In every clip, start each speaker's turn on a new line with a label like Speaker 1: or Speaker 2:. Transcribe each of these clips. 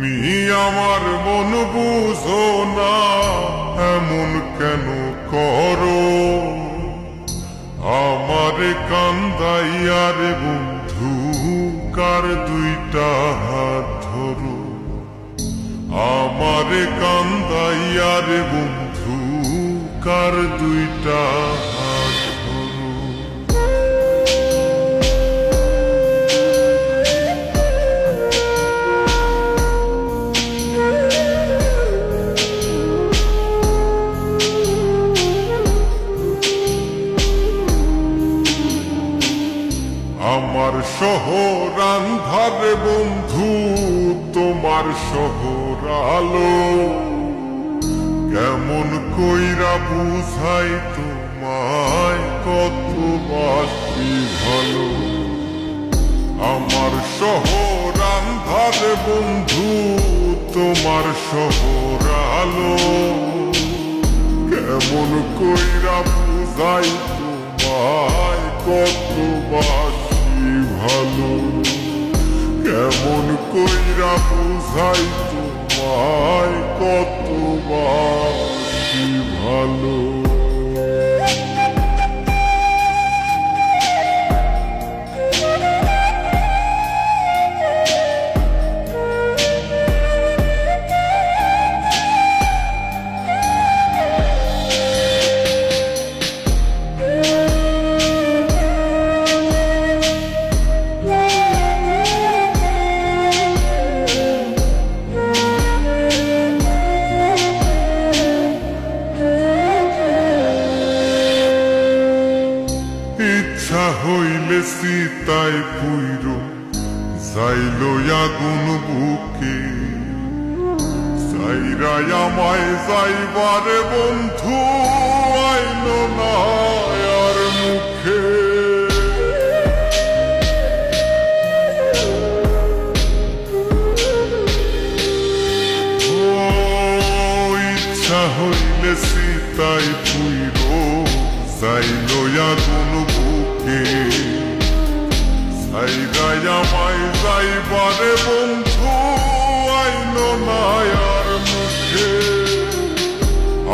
Speaker 1: তুমি আমার মন বুঝো না, এমন কেন করো? আমারে কান্দাইয়ার বন্ধু কার দুইটা হাত ধরো। আমারে কান্দাইয়ার বন্ধু কার দুইটা হাত ধরো। আমার শহর আন্ধার বন্ধু, তোমার শহর আলো। কেমন কইরা বুঝাই তোমায় কত বাসি ভালো। আমার শহর আন্ধার বন্ধু, তোমার শহর আলো। কেমন কইরা বুঝাই তোমায় কত বাসি ভালো। কেমন কইরা বুঝাই তোমায় কত বাসি ভালো। ইচ্ছা হইলে সীতায় পুইর যাইল আগুন বুকে। সাইরাই আমায় যাইবারে বন্ধু আইল না আর মুখে। ইচ্ছা হইলে সীতায় পুইর যাইল আগুন বুকে। সাইরাই আমায় যাইবারে বন্ধু আইল না আর মুখে।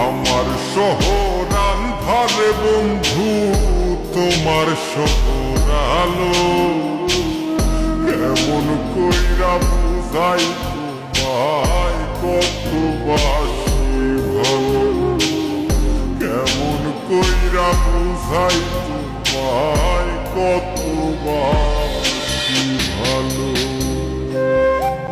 Speaker 1: আমার শহর আন্ধারে বন্ধু, তোমার শহর আলো। কেমন কইরা বুঝাই তোমায় কত বাসি ভালো। কেমন কইরা বুঝাই তোমায় কত বাসি